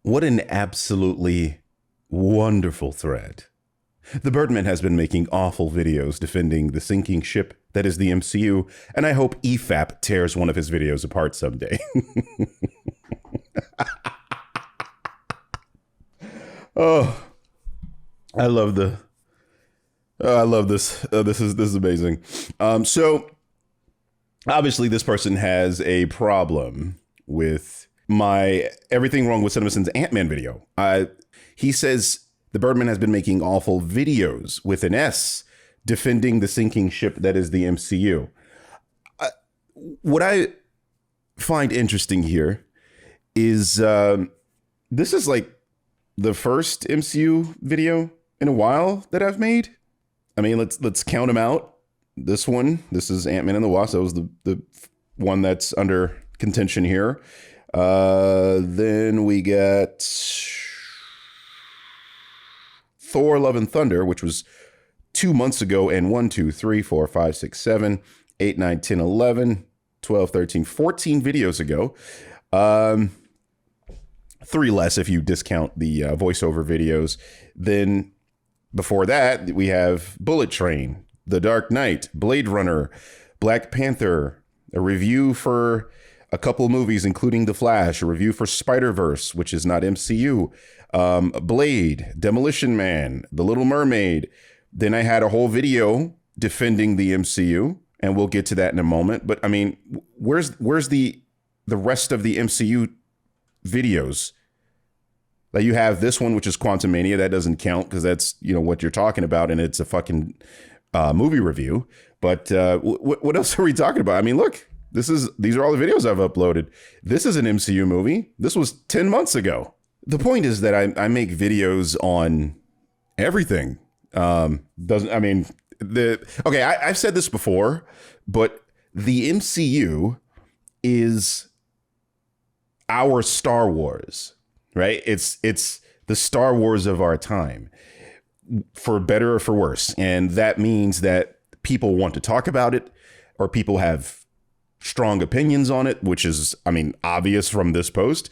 What an absolutely wonderful thread. The Birdman has been making awful videos defending the sinking ship that is the MCU, and I hope EFAP tears one of his videos apart someday. Oh, I love this. This is amazing. So obviously this person has a problem with my Everything Wrong with CinemaSins Ant-Man video. He says the Birdman has been making awful videos with an S defending the sinking ship that is the MCU. What I find interesting here is this is like the first MCU video in a while that I've made. I mean, let's count them out. This is Ant-Man and the Wasp. That was the one that's under contention here. Then we got Thor: Love and Thunder, which was 2 months ago, and 1, 2, 3, 4, 5, 6, 7, 8, 9, 10, 11, 12, 13, 14 videos ago. 3 less if you discount the voiceover videos. Then before that, we have Bullet Train, The Dark Knight, Blade Runner, Black Panther, a review for a couple movies, including The Flash, a review for Spider-Verse, which is not MCU, Blade, Demolition Man, The Little Mermaid. Then I had a whole video defending the MCU, and we'll get to that in a moment. But I mean, where's the rest of the MCU videos? Like, you have this one, which is Quantumania. That doesn't count because that's, you know, what you're talking about, and it's a fucking movie review. But what else are we talking about? I mean, look, these are all the videos I've uploaded. This is an MCU movie. This was 10 months ago. The point is that I make videos on everything. I've said this before, but the MCU is our Star Wars. Right? It's the Star Wars of our time, for better or for worse. And that means that people want to talk about it, or people have strong opinions on it, which is, I mean, obvious from this post.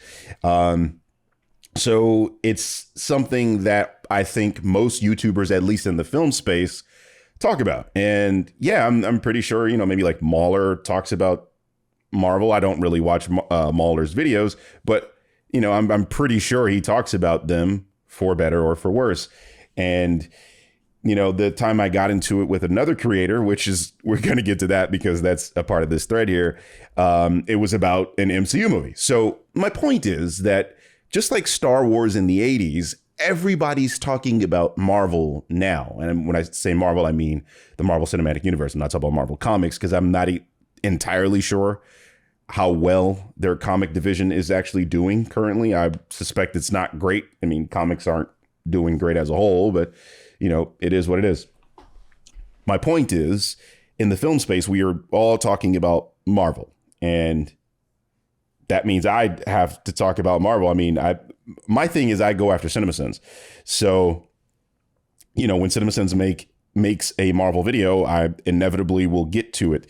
So it's something that I think most YouTubers, at least in the film space, talk about. And yeah, I'm pretty sure, you know, maybe like Mauler talks about Marvel. I don't really watch Mauler's videos, but you know, I'm pretty sure he talks about them for better or for worse. And, you know, the time I got into it with another creator, which is, we're going to get to that because that's a part of this thread here. It was about an MCU movie. So my point is that just like Star Wars in the 80s, everybody's talking about Marvel now. And when I say Marvel, I mean the Marvel Cinematic Universe. I'm not talking about Marvel Comics because I'm not entirely sure how well their comic division is actually doing currently. I suspect it's not great. I mean, comics aren't doing great as a whole, but you know, it is what it is. My point is, in the film space, we are all talking about Marvel, and that means I have to talk about Marvel. I mean, my thing is I go after CinemaSins. So, you know, when CinemaSins makes a Marvel video, I inevitably will get to it.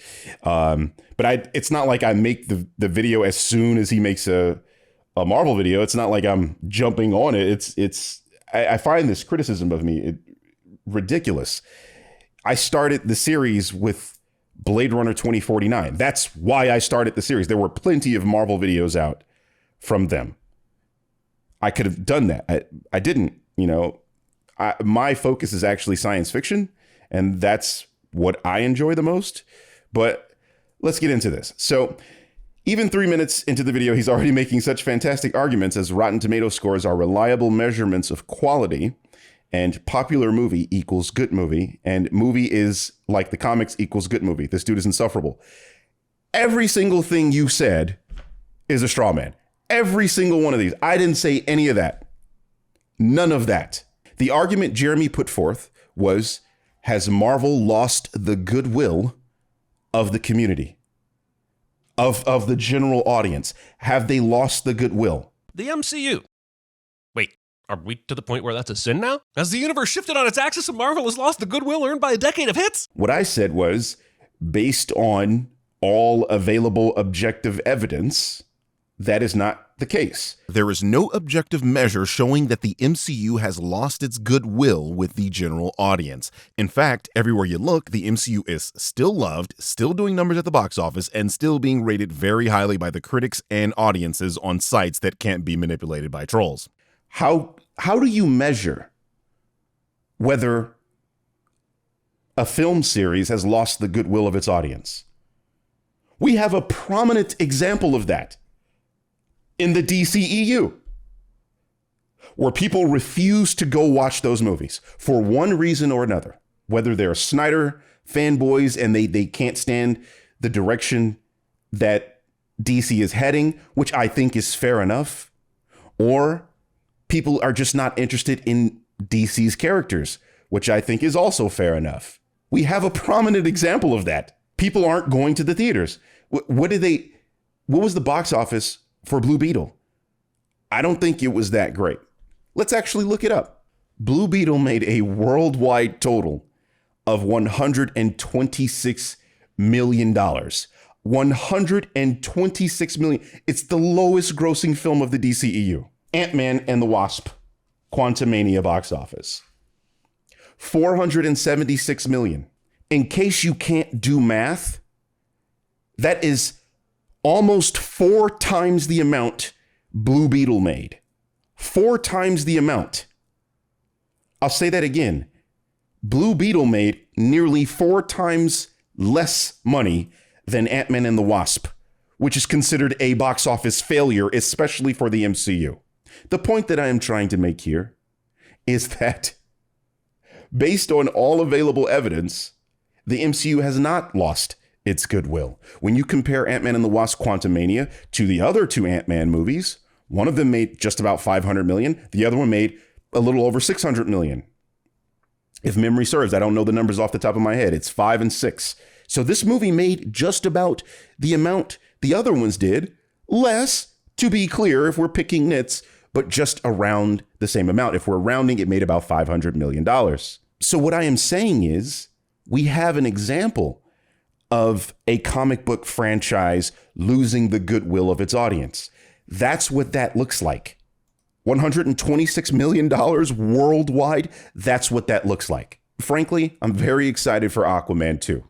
But it's not like I make the video as soon as he makes a Marvel video. It's not like I'm jumping on it. I find this criticism of me ridiculous. I started the series with Blade Runner 2049. That's why I started the series. There were plenty of Marvel videos out from them. I could have done that. I didn't, you know. My focus is actually science fiction, and that's what I enjoy the most. But let's get into this. So even 3 minutes into the video, he's already making such fantastic arguments as Rotten Tomato scores are reliable measurements of quality, and popular movie equals good movie, and movie is like the comics equals good movie. This dude is insufferable. Every single thing you said is a straw man. Every single one of these. I didn't say any of that. None of that. The argument Jeremy put forth was, has Marvel lost the goodwill of the community, of the general audience? Have they lost the goodwill? The MCU. Wait, are we to the point where that's a sin now? Has the universe shifted on its axis and Marvel has lost the goodwill earned by a decade of hits? What I said was, based on all available objective evidence, that is not the case. There is no objective measure showing that the MCU has lost its goodwill with the general audience. In fact, everywhere you look, the MCU is still loved, still doing numbers at the box office, and still being rated very highly by the critics and audiences on sites that can't be manipulated by trolls. How do you measure whether a film series has lost the goodwill of its audience? We have a prominent example of that in the DCEU, where people refuse to go watch those movies for one reason or another, whether they're Snyder fanboys and they can't stand the direction that DC is heading, which I think is fair enough, or people are just not interested in DC's characters, which I think is also fair enough. We have a prominent example of that. People aren't going to the theaters. What was the box office for Blue Beetle? I don't think it was that great. Let's actually look it up. Blue Beetle made a worldwide total of $126 million. $126 million. It's the lowest grossing film of the DCEU. Ant-Man and the Wasp, Quantumania box office, $476 million. In case you can't do math, that is almost 4 times the amount Blue Beetle made. 4 times the amount. I'll say that again. Blue Beetle made nearly 4 times less money than Ant-Man and the Wasp, which is considered a box office failure, especially for the MCU. The point that I am trying to make here is that based on all available evidence, the MCU has not lost its goodwill. When you compare Ant-Man and the Wasp: Quantumania to the other 2 Ant-Man movies, one of them made just about $500 million. The other one made a little over $600 million. If memory serves, I don't know the numbers off the top of my head. It's 5 and 6. So this movie made just about the amount the other ones did, less, to be clear, if we're picking nits, but just around the same amount. If we're rounding, it made about $500 million. So what I am saying is we have an example of a comic book franchise losing the goodwill of its audience. That's what that looks like. $126 million worldwide, that's what that looks like. Frankly, I'm very excited for Aquaman 2.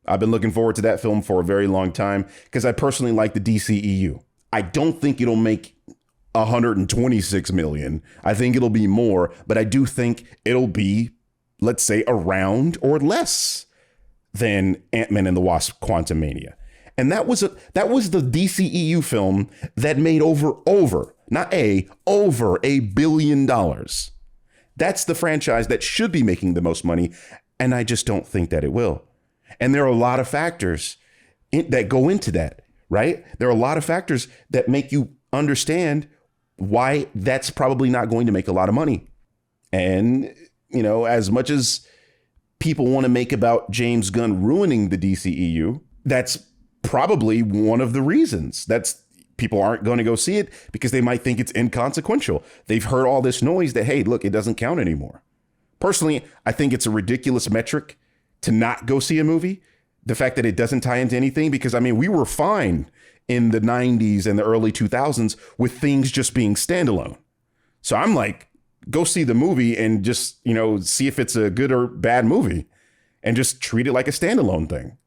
I've been looking forward to that film for a very long time because I personally like the DCEU. I don't think it'll make 126 million. I think it'll be more, but I do think it'll be, let's say, around or less than Ant-Man and the Wasp: Quantumania. And that was the DCEU film that made over $1 billion. That's the franchise that should be making the most money, and I just don't think that it will. And there are a lot of factors that go into that, right? There are a lot of factors that make you understand why that's probably not going to make a lot of money. And, you know, as much as people want to make about James Gunn ruining the DCEU, that's probably one of the reasons. That's people aren't going to go see it because they might think it's inconsequential. They've heard all this noise that, hey, look, it doesn't count anymore. Personally, I think it's a ridiculous metric to not go see a movie. The fact that it doesn't tie into anything, because I mean, we were fine in the 90s and the early 2000s with things just being standalone. So I'm like, go see the movie and just, you know, see if it's a good or bad movie and just treat it like a standalone thing.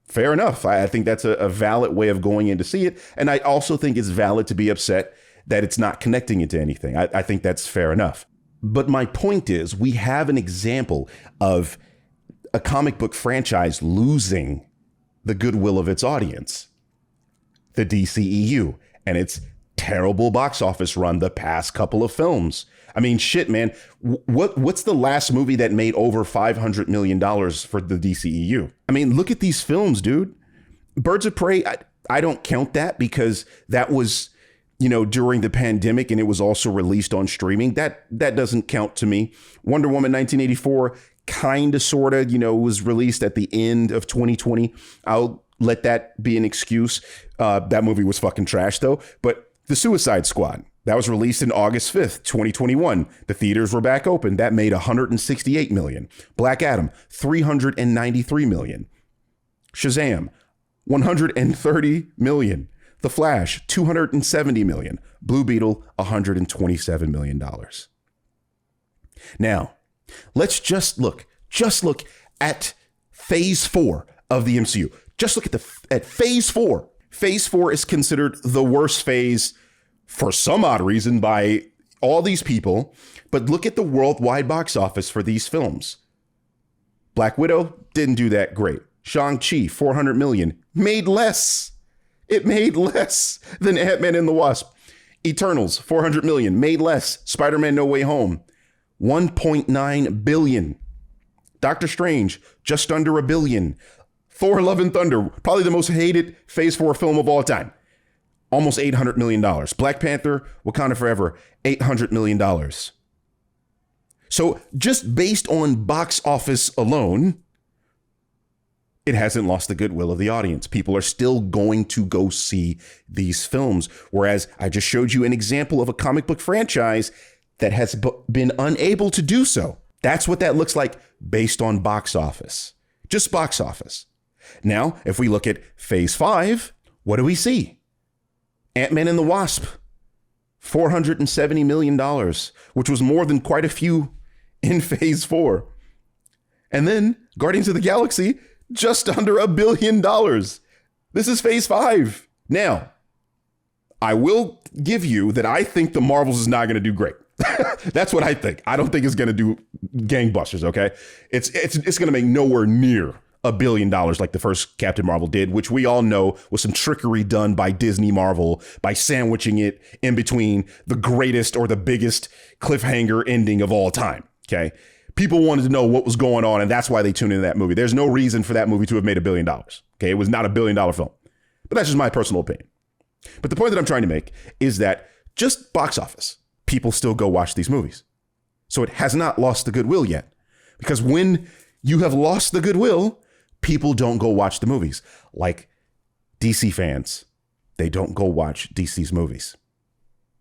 Fair enough. I think that's a valid way of going in to see it. And I also think it's valid to be upset that it's not connecting it to anything. I think that's fair enough. But my point is, we have an example of a comic book franchise losing the goodwill of its audience, the DCEU, and its terrible box office run the past couple of films. I mean, shit, man. What's the last movie that made over $500 million for the DCEU? I mean, look at these films, dude. Birds of Prey, I don't count that because that was, you know, during the pandemic and it was also released on streaming. That doesn't count to me. Wonder Woman 1984, kind of, sort of, you know, was released at the end of 2020. I'll let that be an excuse. That movie was fucking trash, though. But The Suicide Squad, that was released in August 5th, 2021. The theaters were back open. That made $168 million. Black Adam, $393 million. Shazam, $130 million. The Flash, $270 million. Blue Beetle, $127 million. Now, let's just look at phase 4 of the MCU. Just look at phase 4. Phase 4 is considered the worst phase for some odd reason by all these people. But look at the worldwide box office for these films. Black Widow didn't do that great. Shang-Chi, $400 million, made less. It made less than Ant-Man and the Wasp. Eternals, $400 million, made less. Spider-Man No Way Home, $1.9 billion. Doctor Strange, just under $1 billion. Thor Love and Thunder, probably the most hated Phase 4 film of all time. Almost $800 million. Black Panther, Wakanda Forever, $800 million. So just based on box office alone, it hasn't lost the goodwill of the audience. People are still going to go see these films. Whereas I just showed you an example of a comic book franchise that has been unable to do so. That's what that looks like based on box office. Just box office. Now, if we look at phase 5, what do we see? Ant-Man and the Wasp, $470 million, which was more than quite a few in phase 4. And then Guardians of the Galaxy, just under $1 billion. This is phase 5. Now, I will give you that I think the Marvels is not going to do great. That's what I think. I don't think it's going to do gangbusters, okay? It's going to make nowhere near $1 billion like the first Captain Marvel did, which we all know was some trickery done by Disney Marvel by sandwiching it in between the greatest or the biggest cliffhanger ending of all time, okay? People wanted to know what was going on, and that's why they tuned into that movie. There's no reason for that movie to have made $1 billion, okay? It was not $1 billion film, but that's just my personal opinion. But the point that I'm trying to make is that just box office, people still go watch these movies. So it has not lost the goodwill yet, because when you have lost the goodwill, people don't go watch the movies. Like DC fans, they don't go watch DC's movies.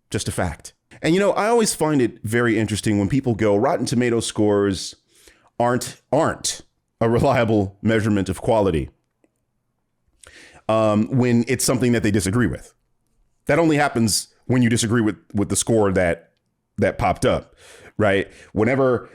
Just a fact. And you know, I always find it very interesting when people go, Rotten Tomato scores aren't a reliable measurement of quality when it's something that they disagree with. That only happens when you disagree with the score that popped up, right? Whenever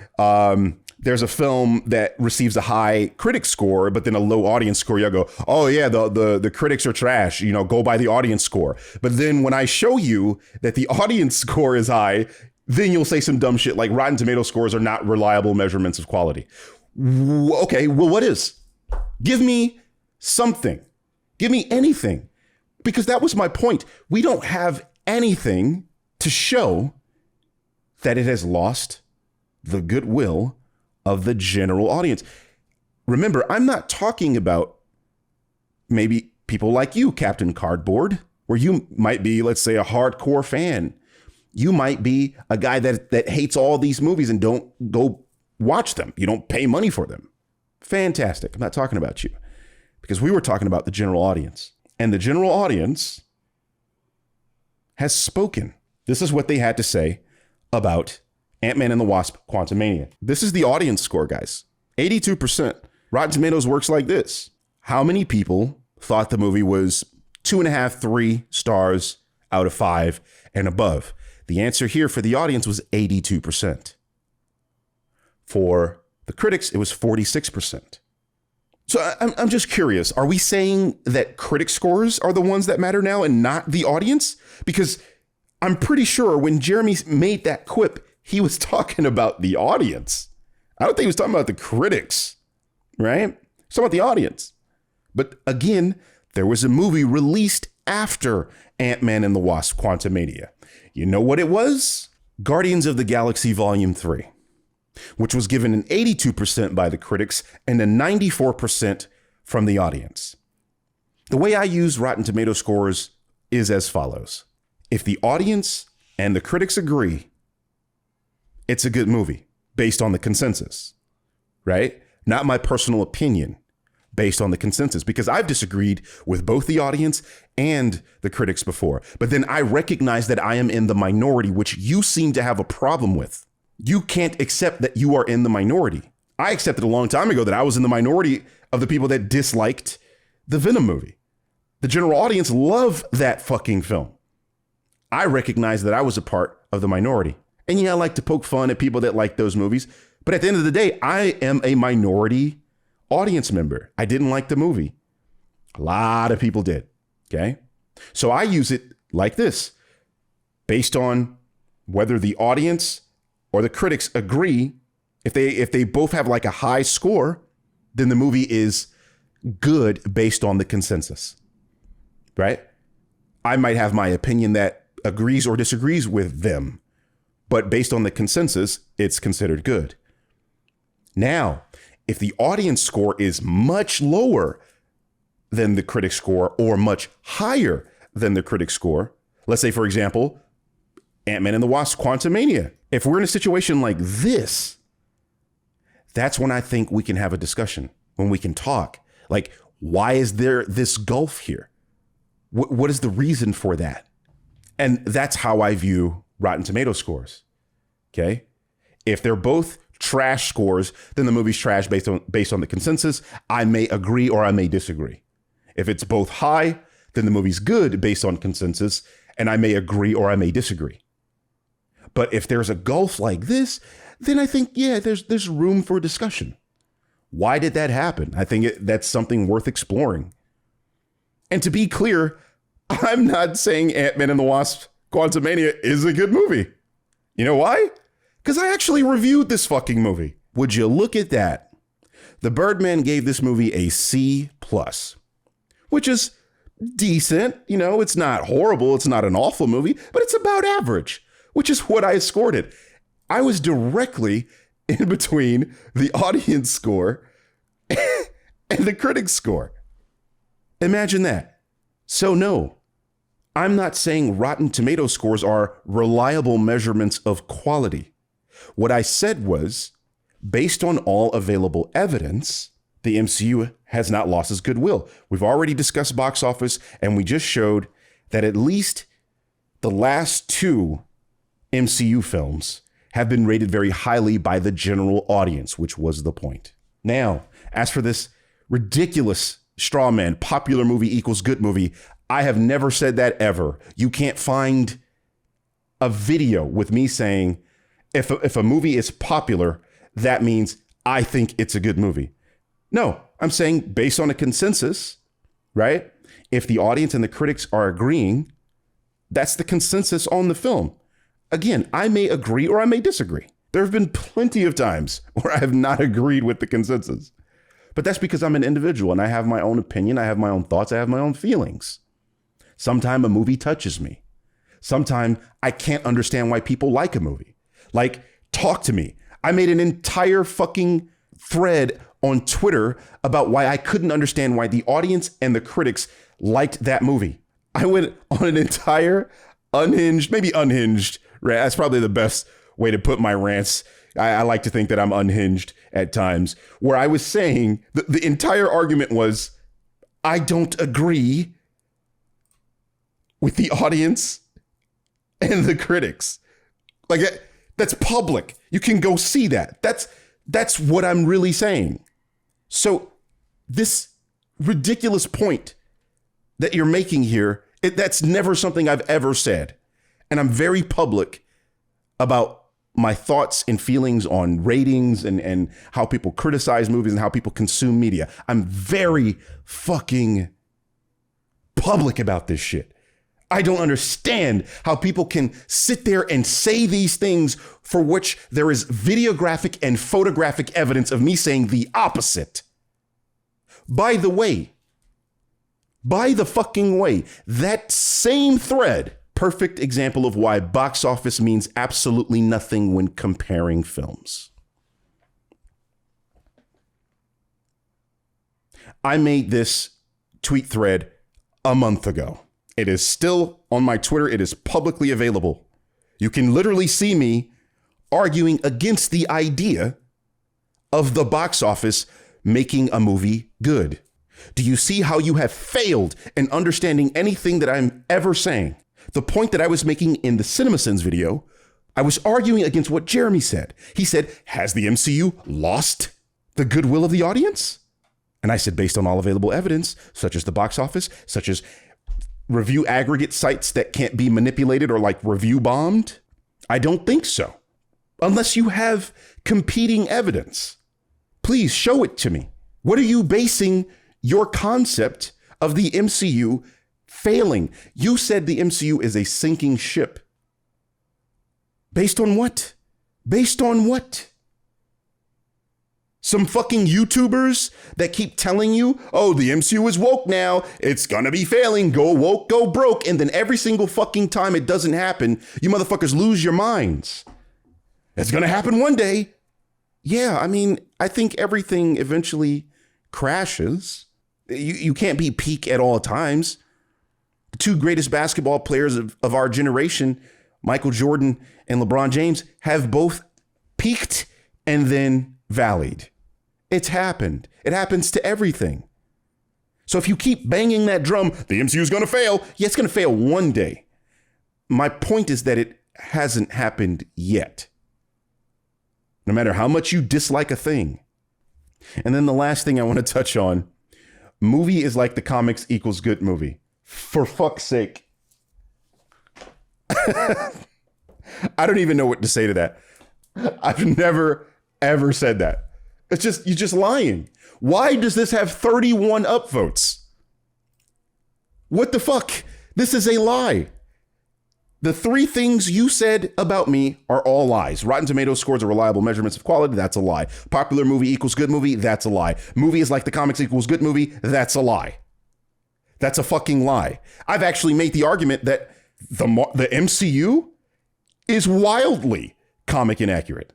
there's a film that receives a high critic score, but then a low audience score, you'll go, oh yeah, the critics are trash, you know, go by the audience score. But then when I show you that the audience score is high, then you'll say some dumb shit like Rotten Tomato scores are not reliable measurements of quality. Okay, well, what is? Give me something. Give me anything. Because that was my point. We don't have anything to show that it has lost the goodwill of the general audience. Remember, I'm not talking about maybe people like you, Captain Cardboard, where you might be, let's say, a hardcore fan. You might be a guy that hates all these movies and don't go watch them. You don't pay money for them. Fantastic. I'm not talking about you, because we were talking about the general audience, and the general audience has spoken. This is what they had to say about Ant-Man and the Wasp: Quantumania. This is the audience score, guys. 82%. Rotten Tomatoes works like this. How many people thought the movie was 2.5, 3 stars out of 5 and above? The answer here for the audience was 82%. For the critics, it was 46%. So I'm just curious. Are we saying that critic scores are the ones that matter now and not the audience? Because I'm pretty sure when Jeremy made that quip, he was talking about the audience. I don't think he was talking about the critics, right? He's talking about the audience. But again, there was a movie released after Ant-Man and the Wasp: Quantumania. You know what it was? Guardians of the Galaxy Volume 3, which was given an 82% by the critics and a 94% from the audience. The way I use Rotten Tomato scores is as follows. If the audience and the critics agree, it's a good movie based on the consensus, right? Not my personal opinion, based on the consensus, because I've disagreed with both the audience and the critics before. But then I recognize that I am in the minority, which you seem to have a problem with. You can't accept that you are in the minority. I accepted a long time ago that I was in the minority of the people that disliked the Venom movie. The general audience love that fucking film. I recognize that I was a part of the minority. And yeah, I like to poke fun at people that like those movies. But at the end of the day, I am a minority audience member. I didn't like the movie. A lot of people did. Okay. So I use it like this, based on whether the audience or the critics agree. If they both have like a high score, then the movie is good based on the consensus, right? I might have my opinion that agrees or disagrees with them, but based on the consensus, it's considered good. Now, if the audience score is much lower than the critic score or much higher than the critic score, let's say, for example, Ant-Man and the Wasp: Quantumania. If we're in a situation like this, that's when I think we can have a discussion, when we can talk. Like, why is there this gulf here? What is the reason for that? And that's how I view Rotten Tomato scores. Okay. If they're both trash scores, then the movie's trash based on the consensus. I may agree or I may disagree. If it's both high, then the movie's good based on consensus, and I may agree or I may disagree. But if there's a gulf like this, then I think, yeah, there's room for discussion. Why did that happen? I think that's something worth exploring. And to be clear, I'm not saying Ant-Man and the Wasp: Quantumania is a good movie. You know why? Because I actually reviewed this fucking movie. Would you look at that? The Birdman gave this movie a C+, which is decent. You know, it's not horrible. It's not an awful movie, but it's about average, which is what I scored it. I was directly in between the audience score and the critic score. Imagine that. So no, I'm not saying Rotten Tomato scores are reliable measurements of quality. What I said was, based on all available evidence, the MCU has not lost its goodwill. We've already discussed box office, and we just showed that at least the last two MCU films have been rated very highly by the general audience, which was the point. Now, as for this ridiculous straw man, popular movie equals good movie, I have never said that ever. You can't find a video with me saying, if a movie is popular, that means I think it's a good movie. No, I'm saying based on a consensus, right? If the audience and the critics are agreeing, that's the consensus on the film. Again, I may agree or I may disagree. There have been plenty of times where I have not agreed with the consensus. But that's because I'm an individual and I have my own opinion. I have my own thoughts. I have my own feelings. Sometimes a movie touches me. Sometimes I can't understand why people like a movie. Like, talk to me. I made an entire fucking thread on Twitter about why I couldn't understand why the audience and the critics liked that movie. I went on an entire unhinged, maybe unhinged rant. That's probably the best way to put my rants. I like to think that I'm unhinged at times, where I was saying the entire argument was, I don't agree with the audience and the critics. Like, that's public. You can go see that. That's what I'm really saying. So this ridiculous point that you're making here, that's never something I've ever said. And I'm very public about my thoughts and feelings on ratings and how people criticize movies and how people consume media. I'm very fucking public about this shit. I don't understand how people can sit there and say these things for which there is videographic and photographic evidence of me saying the opposite. By the fucking way, that same thread, perfect example of why box office means absolutely nothing when comparing films. I made this tweet thread a month ago. It is still on my Twitter. It is publicly available. You can literally see me arguing against the idea of the box office making a movie good. Do you see how you have failed in understanding anything that I'm ever saying? The point that I was making in the CinemaSins video, I was arguing against what Jeremy said. He said, has the MCU lost the goodwill of the audience? And I said, based on all available evidence, such as the box office, such as review aggregate sites that can't be manipulated or like review bombed, I don't think so. Unless you have competing evidence. Please show it to me. What are you basing your concept of the MCU failing? You said the MCU is a sinking ship. Based on what? Based on what? Some fucking YouTubers that keep telling you, oh, the MCU is woke now. It's gonna be failing. Go woke, go broke. And then every single fucking time it doesn't happen, you motherfuckers lose your minds. It's gonna happen one day. Yeah, I mean, I think everything eventually crashes. You can't be peak at all times. The two greatest basketball players of our generation, Michael Jordan and LeBron James, have both peaked and then valleyed. It's happened. It happens to everything. So if you keep banging that drum, the MCU is going to fail. Yeah, it's going to fail one day. My point is that it hasn't happened yet. No matter how much you dislike a thing. And then the last thing I want to touch on, movie is like the comics equals good movie. For fuck's sake. I don't even know what to say to that. I've never, ever said that. It's just, you're just lying. Why does this have 31 upvotes? What the fuck? This is a lie. The three things you said about me are all lies. Rotten Tomatoes scores are reliable measurements of quality. That's a lie. Popular movie equals good movie. That's a lie. Movie is like the comics equals good movie. That's a lie. That's a fucking lie. I've actually made the argument that the MCU is wildly comic inaccurate.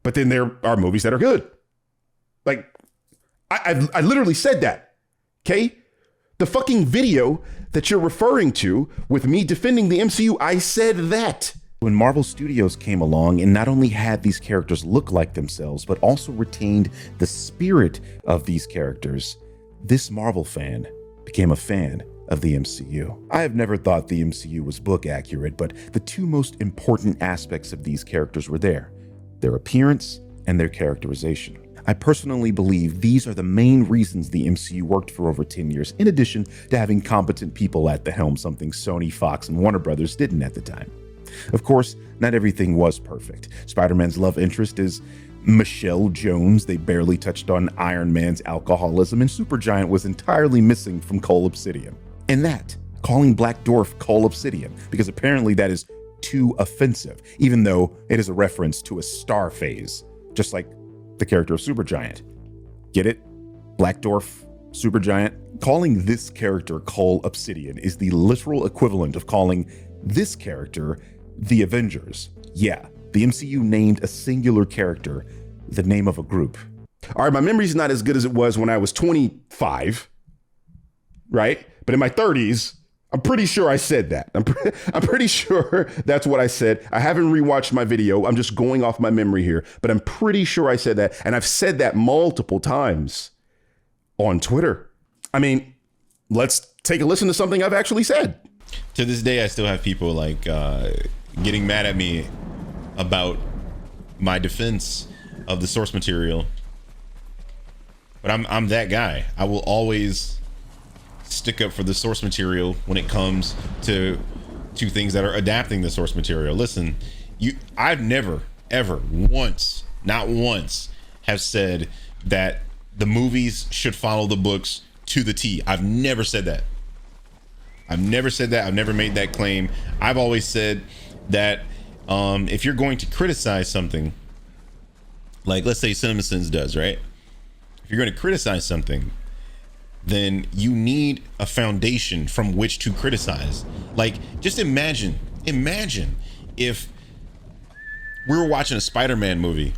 But then there are movies that are good. Like, I literally said that, okay? The fucking video that you're referring to with me defending the MCU, I said that. When Marvel Studios came along and not only had these characters look like themselves, but also retained the spirit of these characters, this Marvel fan became a fan of the MCU. I have never thought the MCU was book accurate, but the two most important aspects of these characters were there: their appearance and their characterization. I personally believe these are the main reasons the MCU worked for over 10 years, in addition to having competent people at the helm, something Sony, Fox, and Warner Brothers didn't at the time. Of course, not everything was perfect. Spider-Man's love interest is Michelle Jones. They barely touched on Iron Man's alcoholism, and Supergiant was entirely missing from Cole Obsidian. And that, calling Black Dwarf Cole Obsidian, because apparently that is too offensive, even though it is a reference to a star phase, just like the character of Supergiant. Get it? Black Dwarf, Supergiant. Calling this character Cole Obsidian is the literal equivalent of calling this character the Avengers. Yeah, the MCU named a singular character the name of a group. All right, my memory's not as good as it was when I was 25, right? But in my 30s, I'm pretty sure I said that. I'm pretty sure that's what I said. I haven't rewatched my video. I'm just going off my memory here, but I'm pretty sure I said that. And I've said that multiple times on Twitter. I mean, let's take a listen to something I've actually said. To this day, I still have people like getting mad at me about my defense of the source material. But I'm that guy. I will always stick up for the source material when it comes to things that are adapting the source material. Listen, I've never, ever, not once, have said that the movies should follow the books to the T. I've never said that. I've never made that claim. I've always said that if you're going to criticize something, like let's say CinemaSins does, right? If you're going to criticize something, then you need a foundation from which to criticize. Like, just imagine if we were watching a Spider-Man movie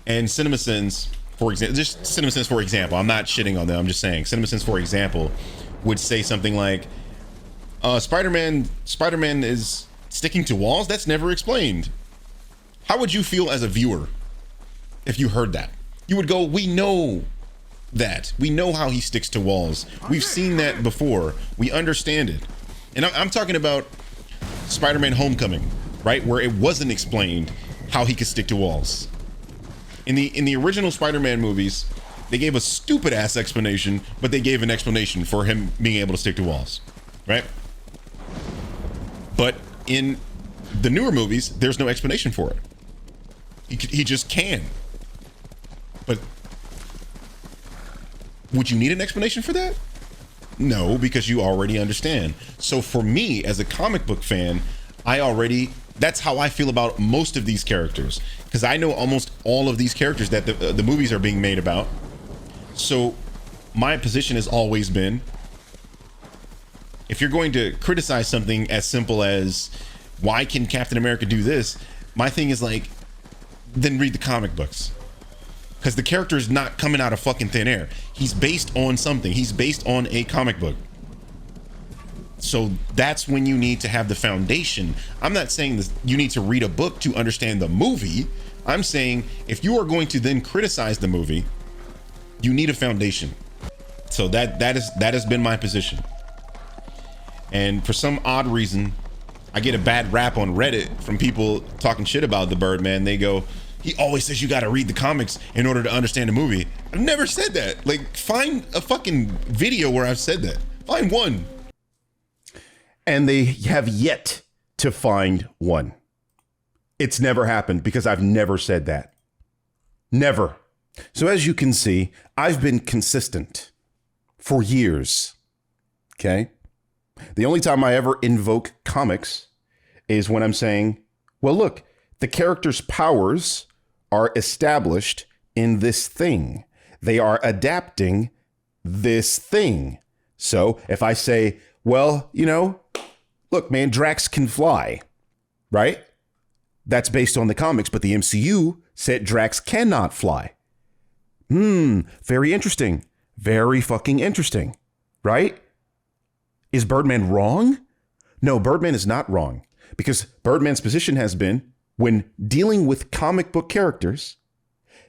and CinemaSins, for example, I'm not shitting on them, I'm just saying, CinemaSins, for example, would say something like, Spider-Man is sticking to walls? That's never explained. How would you feel as a viewer if you heard that? You would go, we know that. We know how he sticks to walls. We've seen that before. We understand it. And I'm talking about Spider-Man Homecoming, right? Where it wasn't explained how he could stick to walls. In the original Spider-Man movies, They gave a stupid ass explanation, but they gave an explanation for him being able to stick to walls, right? But in the newer movies, there's no explanation for it. He just can. But would you need an explanation for that? No, because you already understand. So for me, as a comic book fan, that's how I feel about most of these characters, because I know almost all of these characters that the movies are being made about. So my position has always been, if you're going to criticize something as simple as why can Captain America do this, my thing is like, then read the comic books. Because the character is not coming out of fucking thin air. He's based on something. He's based on a comic book. So that's when you need to have the foundation. I'm not saying this, you need to read a book to understand the movie. I'm saying if you are going to then criticize the movie, you need a foundation. So that has been my position. And for some odd reason, I get a bad rap on Reddit from people talking shit about the Birdman. They go, he always says you got to read the comics in order to understand a movie. I've never said that. Like, find a fucking video where I've said that. Find one. And they have yet to find one. It's never happened because I've never said that. Never. So as you can see, I've been consistent for years. Okay? The only time I ever invoke comics is when I'm saying, well, look, the character's powers are established in this thing. They are adapting this thing. So if I say, well, look, man, Drax can fly, right? That's based on the comics, but the MCU said Drax cannot fly. Very interesting. Very fucking interesting, right? Is Birdman wrong? No, Birdman is not wrong, because Birdman's position has been, when dealing with comic book characters,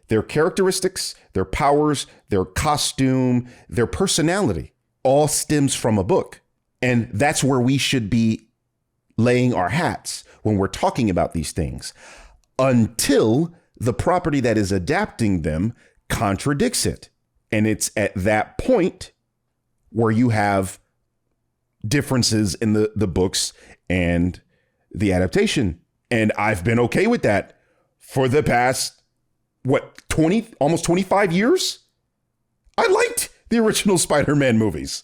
their characteristics, their powers, their costume, their personality all stems from a book. And that's where we should be laying our hats when we're talking about these things, until the property that is adapting them contradicts it. And it's at that point where you have differences in the books and the adaptation. And I've been okay with that for the past, almost 25 years? I liked the original Spider-Man movies.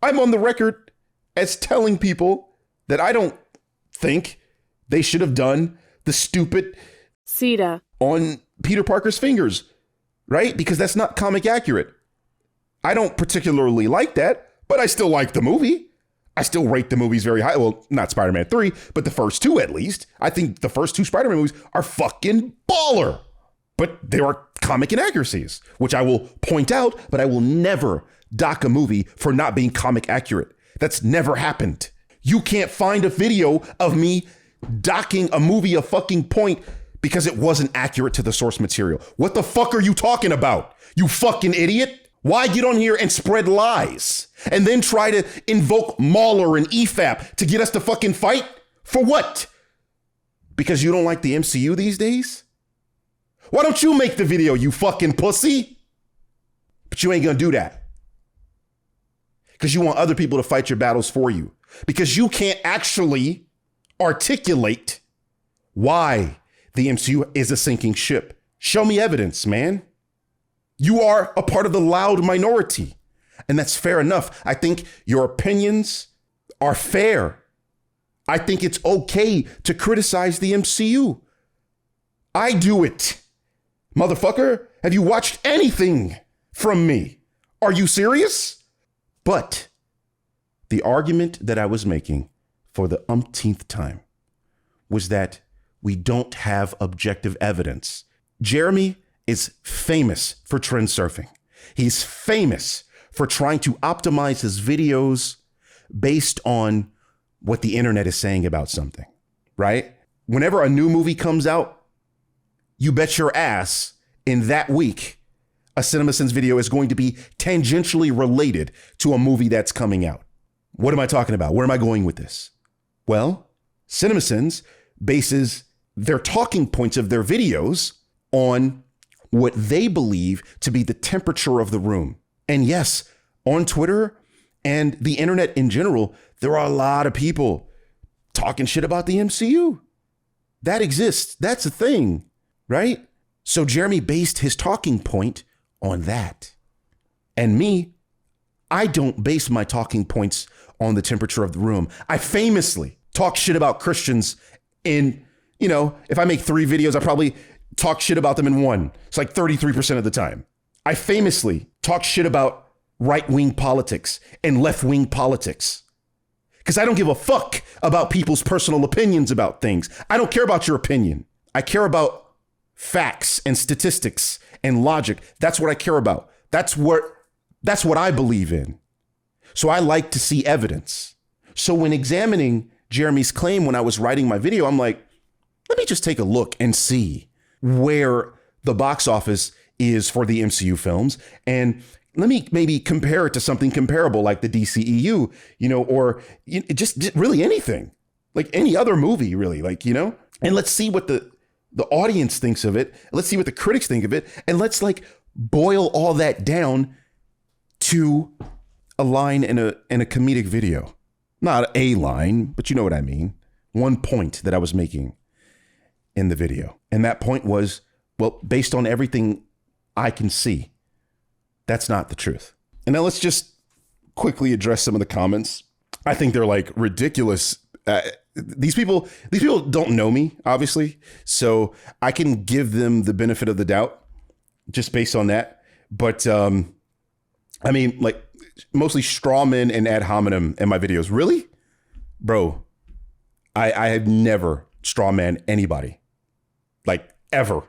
I'm on the record as telling people that I don't think they should have done the stupid CETA on Peter Parker's fingers, right? Because that's not comic accurate. I don't particularly like that, but I still like the movie. I still rate the movies very high. Well, not Spider-Man 3, but the first two at least. I think the first two Spider-Man movies are fucking baller. But there are comic inaccuracies, which I will point out, but I will never dock a movie for not being comic accurate. That's never happened. You can't find a video of me docking a movie a fucking point because it wasn't accurate to the source material. What the fuck are you talking about? You fucking idiot? Why get on here and spread lies and then try to invoke Mauler and EFAP to get us to fucking fight? For what? Because you don't like the MCU these days? Why don't you make the video, you fucking pussy? But you ain't gonna do that. Because you want other people to fight your battles for you. Because you can't actually articulate why the MCU is a sinking ship. Show me evidence, man. You are a part of the loud minority, and that's fair enough. I think your opinions are fair. I think it's okay to criticize the MCU. I do it. Motherfucker, have you watched anything from me? Are you serious? But the argument that I was making for the umpteenth time was that we don't have objective evidence. Jeremy is famous for trend surfing. He's famous for trying to optimize his videos based on what the internet is saying about something, right? Whenever a new movie comes out, you bet your ass in that week, a CinemaSins video is going to be tangentially related to a movie that's coming out. What am I talking about? Where am I going with this? Well, CinemaSins bases their talking points of their videos on what they believe to be the temperature of the room. And yes, on Twitter and the internet in general, there are a lot of people talking shit about the MCU. That exists. That's a thing, right? So Jeremy based his talking point on that. And me, I don't base my talking points on the temperature of the room. I famously talk shit about Christians in, if I make 3 videos, I probably talk shit about them in 1. It's like 33% of the time. I famously talk shit about right-wing politics and left-wing politics because I don't give a fuck about people's personal opinions about things. I don't care about your opinion. I care about facts and statistics and logic. That's what I care about. That's what I believe in. So I like to see evidence. So when examining Jeremy's claim when I was writing my video, I'm like, let me just take a look and see where the box office is for the MCU films. And let me maybe compare it to something comparable like the DCEU, or just really anything, like any other movie, really, and let's see what the audience thinks of it. Let's see what the critics think of it. And let's boil all that down to a line in a comedic video. Not a line, but you know what I mean. One point that I was making in the video. And that point was, well, based on everything I can see, that's not the truth. And now let's just quickly address some of the comments. I think they're ridiculous. These people don't know me, obviously. So I can give them the benefit of the doubt just based on that. But mostly strawman and ad hominem in my videos. Really? Bro, I have never strawman anybody. Ever.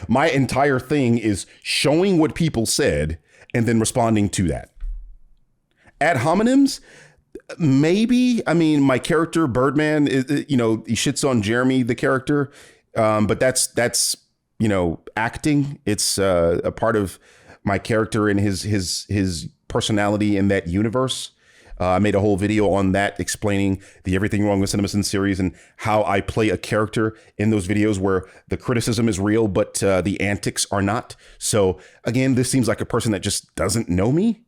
My entire thing is showing what people said and then responding to that. Ad hominems, maybe. My character Birdman is, he shits on Jeremy, the character, but that's acting. It's a part of my character and his personality in that universe. I made a whole video on that explaining the Everything Wrong with CinemaSins series and how I play a character in those videos where the criticism is real, but the antics are not. So again, this seems like a person that just doesn't know me.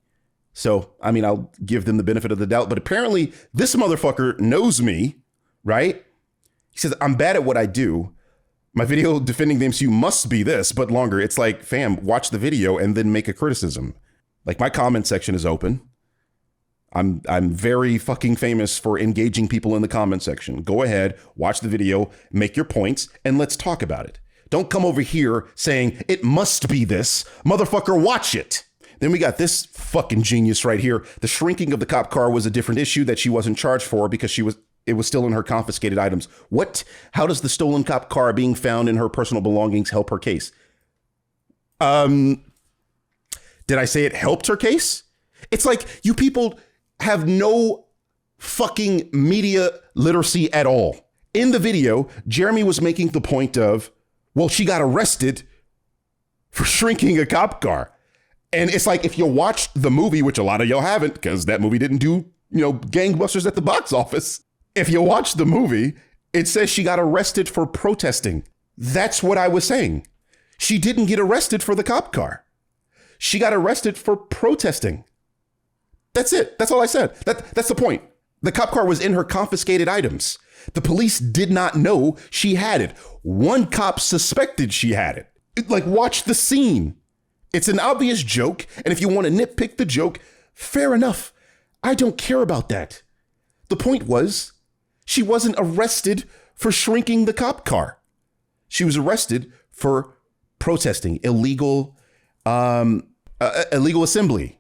So, I'll give them the benefit of the doubt, but apparently this motherfucker knows me, right? He says, I'm bad at what I do. My video defending the MCU must be this, but longer. It's like, fam, watch the video and then make a criticism. My comment section is open. I'm very fucking famous for engaging people in the comment section. Go ahead, watch the video, make your points, and let's talk about it. Don't come over here saying it must be this. Motherfucker, watch it. Then we got this fucking genius right here. The shrinking of the cop car was a different issue that she wasn't charged for because it was still in her confiscated items. What? How does the stolen cop car being found in her personal belongings help her case? Did I say it helped her case? It's like you people have no fucking media literacy at all. In the video, Jeremy was making the point of, well, she got arrested for shrinking a cop car. And it's like, if you watched the movie, which a lot of y'all haven't, because that movie didn't do, gangbusters at the box office. If you watch the movie, it says she got arrested for protesting. That's what I was saying. She didn't get arrested for the cop car. She got arrested for protesting. That's it. That's all I said. That's the point. The cop car was in her confiscated items. The police did not know she had it. One cop suspected she had it. Watch the scene. It's an obvious joke. And if you want to nitpick the joke, fair enough. I don't care about that. The point was, she wasn't arrested for shrinking the cop car. She was arrested for protesting illegal assembly.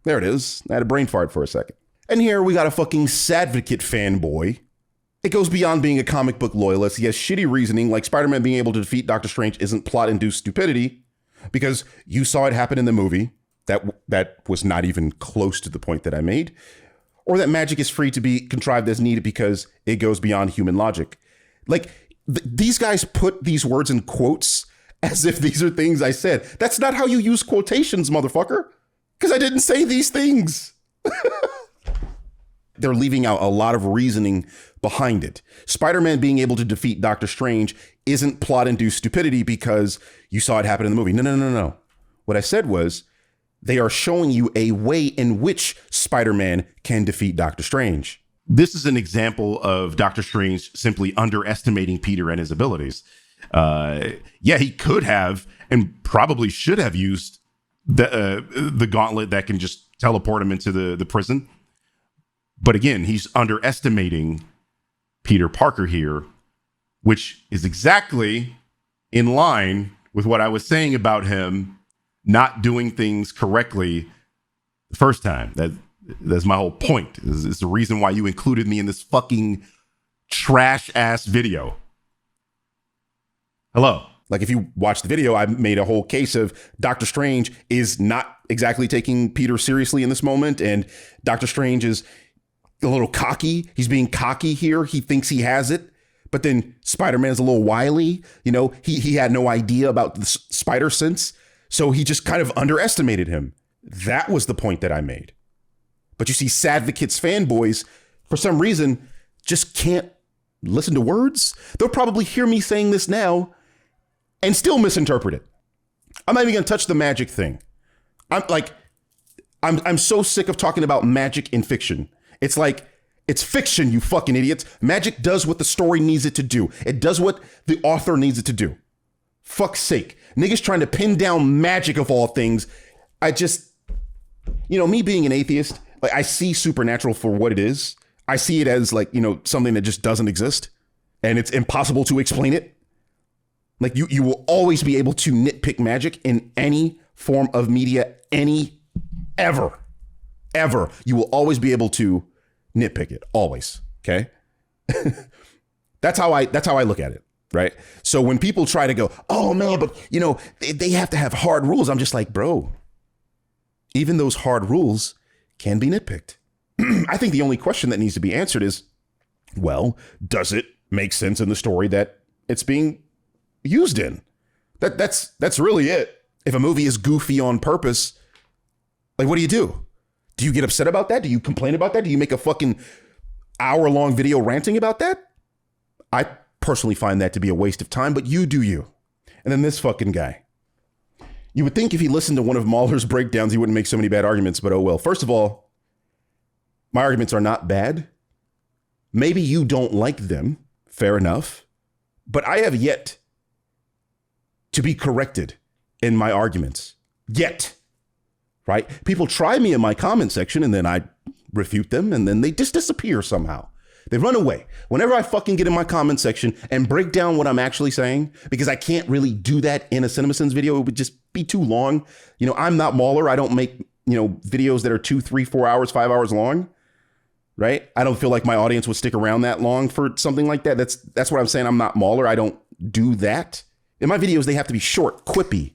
There it is. I had a brain fart for a second. And here we got a fucking Sadvocate fanboy. It goes beyond being a comic book loyalist. He has shitty reasoning, like Spider-Man being able to defeat Doctor Strange isn't plot-induced stupidity, because you saw it happen in the movie. That was not even close to the point that I made. Or that magic is free to be contrived as needed because it goes beyond human logic. These guys put these words in quotes as if these are things I said. That's not how you use quotations, motherfucker. Because I didn't say these things. they're leaving out a lot of reasoning behind it. Spider-Man being able to defeat Doctor Strange isn't plot-induced stupidity because you saw it happen in the movie. No. What I said was they are showing you a way in which Spider-Man can defeat Doctor Strange. This is an example of Doctor Strange simply underestimating Peter and his abilities. He could have and probably should have used the gauntlet that can just teleport him into the prison. But again, he's underestimating Peter Parker here, which is exactly in line with what I was saying about him not doing things correctly the first time. That's my whole point. It's the reason why you included me in this fucking trash ass video. Hello. Like, if you watch the video, I made a whole case of Doctor Strange is not exactly taking Peter seriously in this moment. And Doctor Strange is a little cocky. He's being cocky here. He thinks he has it. But then Spider-Man's a little wily. You know, he had no idea about the spider sense. So he just kind of underestimated him. That was the point that I made. But you see, Sadvocates fanboys, for some reason, just can't listen to words. They'll probably hear me saying this now and still misinterpret it. I'm not even going to touch the magic thing. I'm so sick of talking about magic in fiction. It's like, it's fiction, you fucking idiots. Magic does what the story needs it to do. It does what the author needs it to do. Fuck's sake. Niggas trying to pin down magic of all things. I just, me being an atheist, like, I see supernatural for what it is. I see it as like, something that just doesn't exist and it's impossible to explain it. Like, you will always be able to nitpick magic in any form of media, ever. You will always be able to nitpick it, always. Okay. That's how I look at it. Right. So when people try to go, oh man, but they have to have hard rules. I'm just like, bro, even those hard rules can be nitpicked. I think the only question that needs to be answered is, well, does it make sense in the story that it's being used in? That's really it. If a movie is goofy on purpose, like, what do you do? Do you get upset about that? Do you complain about that? Do you make a fucking hour-long video ranting about that? I personally find that to be a waste of time, but you do you. And then this fucking guy. You would think if he listened to one of Mauler's breakdowns, he wouldn't make so many bad arguments, but oh well. First of all, my arguments are not bad. Maybe you don't like them. Fair enough. But I have yet to be corrected in my arguments. Yet. Right? People try me in my comment section and then I refute them and then they just disappear somehow. They run away. Whenever I fucking get in my comment section and break down what I'm actually saying, because I can't really do that in a CinemaSins video, it would just be too long. I'm not Mauler. I don't make, videos that are 2, 3, 4 hours, 5 hours long. Right? I don't feel like my audience would stick around that long for something like that. That's what I'm saying. I'm not Mauler. I don't do that. In my videos, they have to be short, quippy,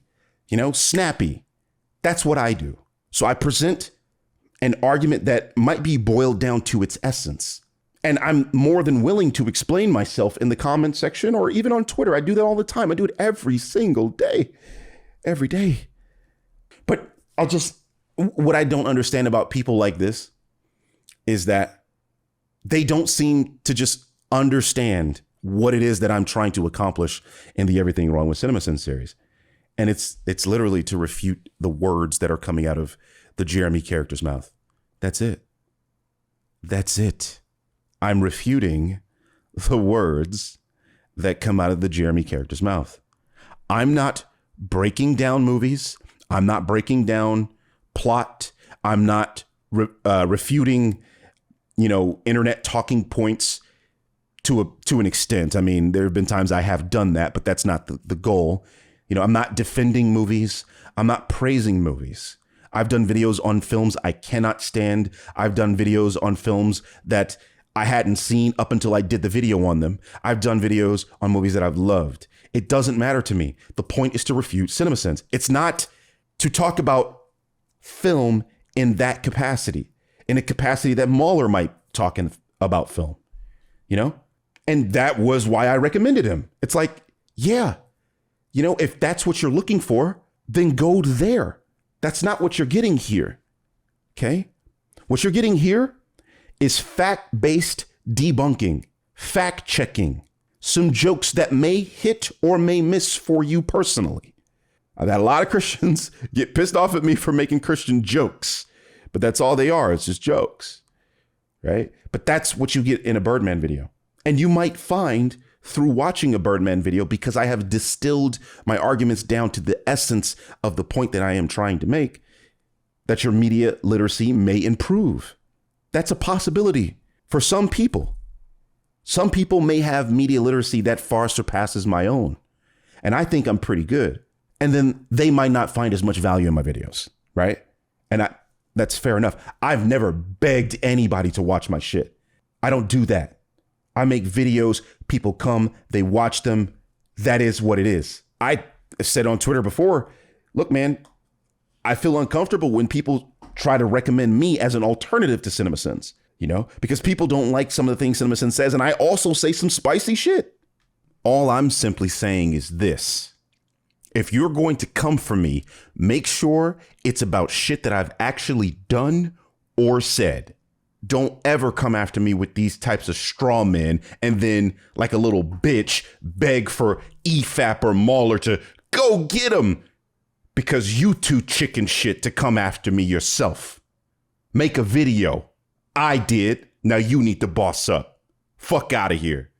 snappy. That's what I do. So I present an argument that might be boiled down to its essence. And I'm more than willing to explain myself in the comment section or even on Twitter. I do that all the time. I do it every single day. Every day. But what I don't understand about people like this is that they don't seem to just understand what it is that I'm trying to accomplish in the Everything Wrong with CinemaSins series. And it's literally to refute the words that are coming out of the Jeremy character's mouth. That's it. That's it. I'm refuting the words that come out of the Jeremy character's mouth. I'm not breaking down movies. I'm not breaking down plot. I'm not refuting, internet talking points to an extent. I mean, there have been times I have done that, but that's not the goal. I'm not defending movies. I'm not praising movies. I've done videos on films I cannot stand. I've done videos on films that I hadn't seen up until I did the video on them. I've done videos on movies that I've loved. It doesn't matter to me. The point is to refute CinemaSins. It's not to talk about film in that capacity, in a capacity that Mauler might talk about film, And that was why I recommended him. It's like, yeah, if that's what you're looking for, then go there. That's not what you're getting here. Okay? What you're getting here is fact-based debunking, fact-checking, some jokes that may hit or may miss for you personally. I've had a lot of Christians get pissed off at me for making Christian jokes, but that's all they are. It's just jokes, right? But that's what you get in a Birdman video. And you might find through watching a Birdman video, because I have distilled my arguments down to the essence of the point that I am trying to make, that your media literacy may improve. That's a possibility for some people. Some people may have media literacy that far surpasses my own. And I think I'm pretty good. And then they might not find as much value in my videos, right? And that's fair enough. I've never begged anybody to watch my shit. I don't do that. I make videos, people come, they watch them. That is what it is. I said on Twitter before, look, man, I feel uncomfortable when people try to recommend me as an alternative to CinemaSins, you know, because people don't like some of the things CinemaSins says. And I also say some spicy shit. All I'm simply saying is this. If you're going to come for me, make sure it's about shit that I've actually done or said. Don't ever come after me with these types of straw men and then, like a little bitch, beg for EFAP or Mauler to go get him because you too chicken shit to come after me yourself. Make a video. I did. Now you need to boss up. Fuck out of here.